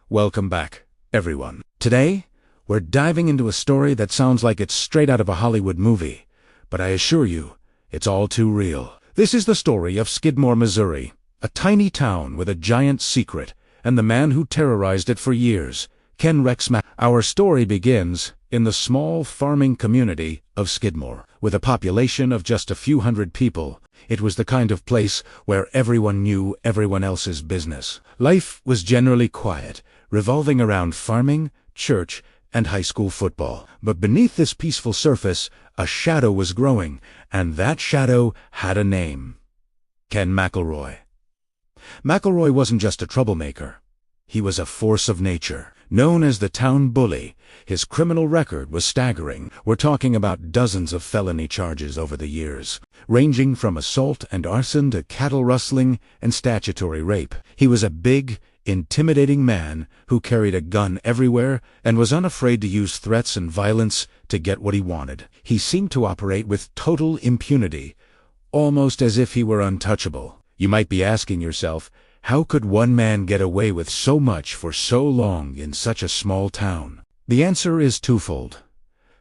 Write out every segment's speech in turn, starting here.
Welcome back, everyone. Today, we're diving into a story that sounds like it's straight out of a Hollywood movie, but I assure you, it's all too real. This is the story of Skidmore, Missouri, a tiny town with a giant secret, and the man who terrorized it for years, Ken Rex. Our story begins in the small farming community of Skidmore. With a population of just a few hundred people, it was the kind of place where everyone knew everyone else's business. Life was generally quiet, revolving around farming, church, and high school football. But beneath this peaceful surface, a shadow was growing, and that shadow had a name. Ken McElroy. McElroy wasn't just a troublemaker. He was a force of nature. Known as the town bully, his criminal record was staggering. We're talking about dozens of felony charges over the years, ranging from assault and arson to cattle rustling and statutory rape. He was a big, intimidating man who carried a gun everywhere and was unafraid to use threats and violence to get what he wanted. He seemed to operate with total impunity, almost as if he were untouchable. You might be asking yourself, how could one man get away with so much for so long in such a small town? The answer is twofold: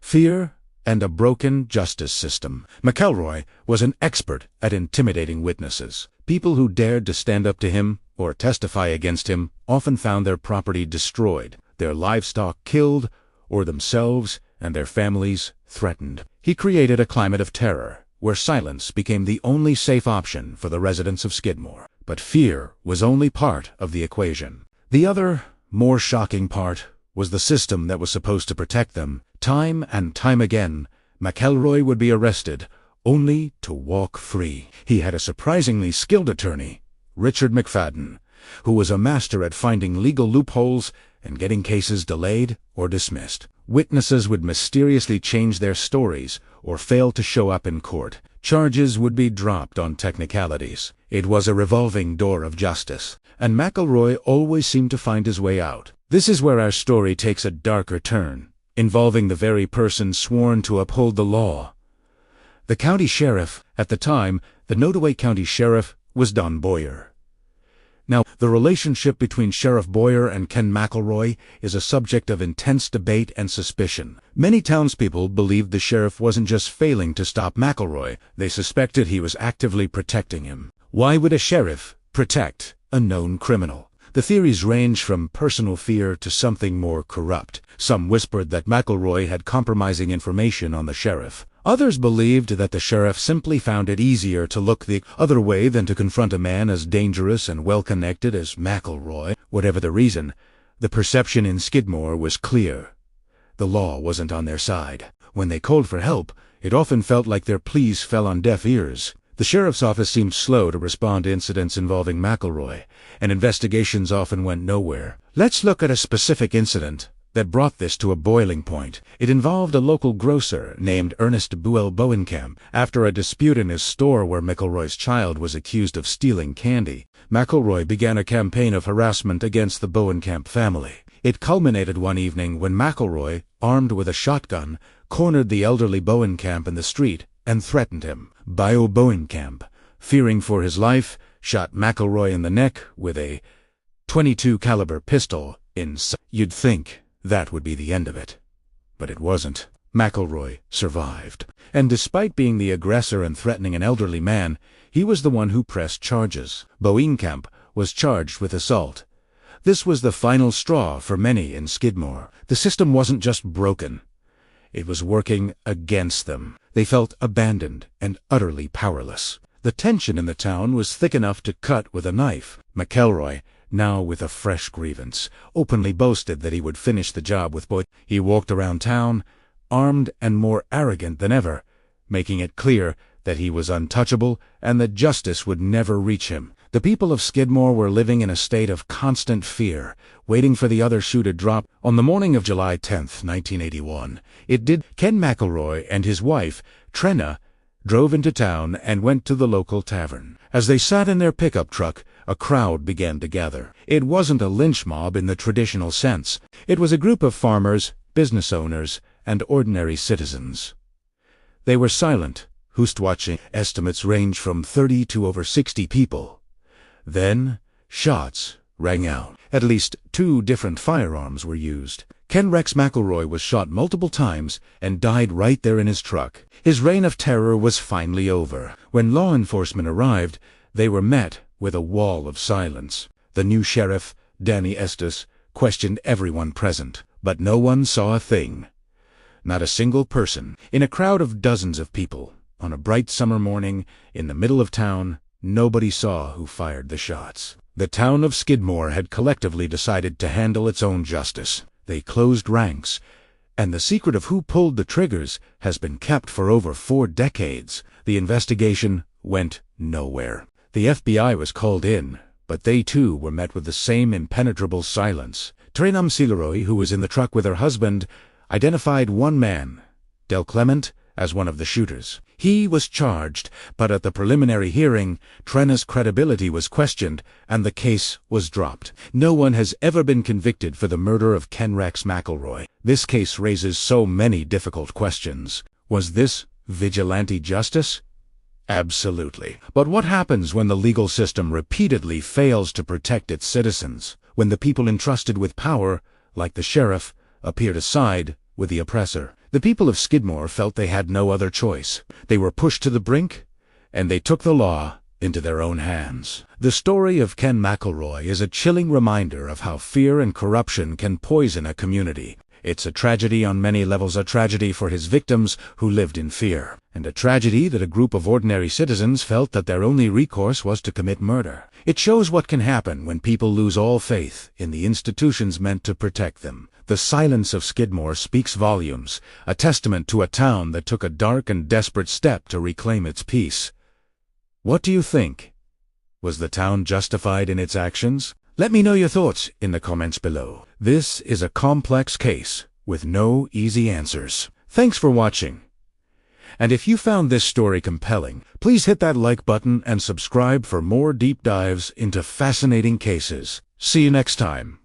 fear and a broken justice system. McElroy was an expert at intimidating witnesses. People who dared to stand up to him or testify against him often found their property destroyed, their livestock killed, or themselves and their families threatened. He created a climate of terror, where silence became the only safe option for the residents of Skidmore. But fear was only part of the equation. The other, more shocking part was the system that was supposed to protect them. Time and time again, McElroy would be arrested, only to walk free. He had a surprisingly skilled attorney, Richard McFadden, who was a master at finding legal loopholes and getting cases delayed or dismissed. Witnesses would mysteriously change their stories or fail to show up in court. Charges would be dropped on technicalities. It was a revolving door of justice, and McElroy always seemed to find his way out. This is where our story takes a darker turn, involving the very person sworn to uphold the law. The county sheriff. At the time, the Nodaway County Sheriff was Don Boyer. Now, the relationship between Sheriff Boyer and Ken McElroy is a subject of intense debate and suspicion. Many townspeople believed the sheriff wasn't just failing to stop McElroy, they suspected he was actively protecting him. Why would a sheriff protect a known criminal? The theories range from personal fear to something more corrupt. Some whispered that McElroy had compromising information on the sheriff. Others believed that the sheriff simply found it easier to look the other way than to confront a man as dangerous and well-connected as McElroy. Whatever the reason, the perception in Skidmore was clear. The law wasn't on their side. When they called for help, it often felt like their pleas fell on deaf ears. The sheriff's office seemed slow to respond to incidents involving McElroy, and investigations often went nowhere. Let's look at a specific incident that brought this to a boiling point. It involved a local grocer named Ernest Buell Bowenkamp. After a dispute in his store where McElroy's child was accused of stealing candy, McElroy began a campaign of harassment against the Bowenkamp family. It culminated one evening when McElroy, armed with a shotgun, cornered the elderly Bowenkamp in the street and threatened him. Bio Bowenkamp, fearing for his life, shot McElroy in the neck with a .22 caliber pistol. You'd think that would be the end of it. But it wasn't. McElroy survived. And despite being the aggressor and threatening an elderly man, he was the one who pressed charges. Bowenkamp was charged with assault. This was the final straw for many in Skidmore. The system wasn't just broken. It was working against them. They felt abandoned and utterly powerless. The tension in the town was thick enough to cut with a knife. McElroy, now with a fresh grievance, openly boasted that he would finish the job with Boyd. He walked around town, armed and more arrogant than ever, making it clear that he was untouchable and that justice would never reach him. The people of Skidmore were living in a state of constant fear, waiting for the other shoe to drop. On the morning of July 10th, 1981, it did. Ken McElroy and his wife, Trenna, drove into town and went to the local tavern. As they sat in their pickup truck, a crowd began to gather. It wasn't a lynch mob in the traditional sense. It was a group of farmers, business owners, and ordinary citizens. They were silent, watching. Estimates range from 30 to over 60 people. Then, shots rang out. At least 2 different firearms were used. Ken Rex McElroy was shot multiple times and died right there in his truck. His reign of terror was finally over. When law enforcement arrived, they were met with a wall of silence. The new sheriff, Danny Estes, questioned everyone present, but no one saw a thing. Not a single person. In a crowd of dozens of people, on a bright summer morning, in the middle of town, nobody saw who fired the shots. The town of Skidmore had collectively decided to handle its own justice. They closed ranks, and the secret of who pulled the triggers has been kept for over 4 decades. The investigation went nowhere. The FBI was called in, but they too were met with the same impenetrable silence. Trenum Sileroy, who was in the truck with her husband, identified one man, Del Clement, as one of the shooters. He was charged, but at the preliminary hearing, Trena's credibility was questioned and the case was dropped. No one has ever been convicted for the murder of Ken Rex McElroy. This case raises so many difficult questions. Was this vigilante justice? Absolutely. But what happens when the legal system repeatedly fails to protect its citizens? When the people entrusted with power, like the sheriff, appear to side with the oppressor? The people of Skidmore felt they had no other choice. They were pushed to the brink, and they took the law into their own hands. The story of Ken McElroy is a chilling reminder of how fear and corruption can poison a community. It's a tragedy on many levels, a tragedy for his victims who lived in fear, and a tragedy that a group of ordinary citizens felt that their only recourse was to commit murder. It shows what can happen when people lose all faith in the institutions meant to protect them. The silence of Skidmore speaks volumes, a testament to a town that took a dark and desperate step to reclaim its peace. What do you think? Was the town justified in its actions? Let me know your thoughts in the comments below. This is a complex case with no easy answers. Thanks for watching. And if you found this story compelling, please hit that like button and subscribe for more deep dives into fascinating cases. See you next time.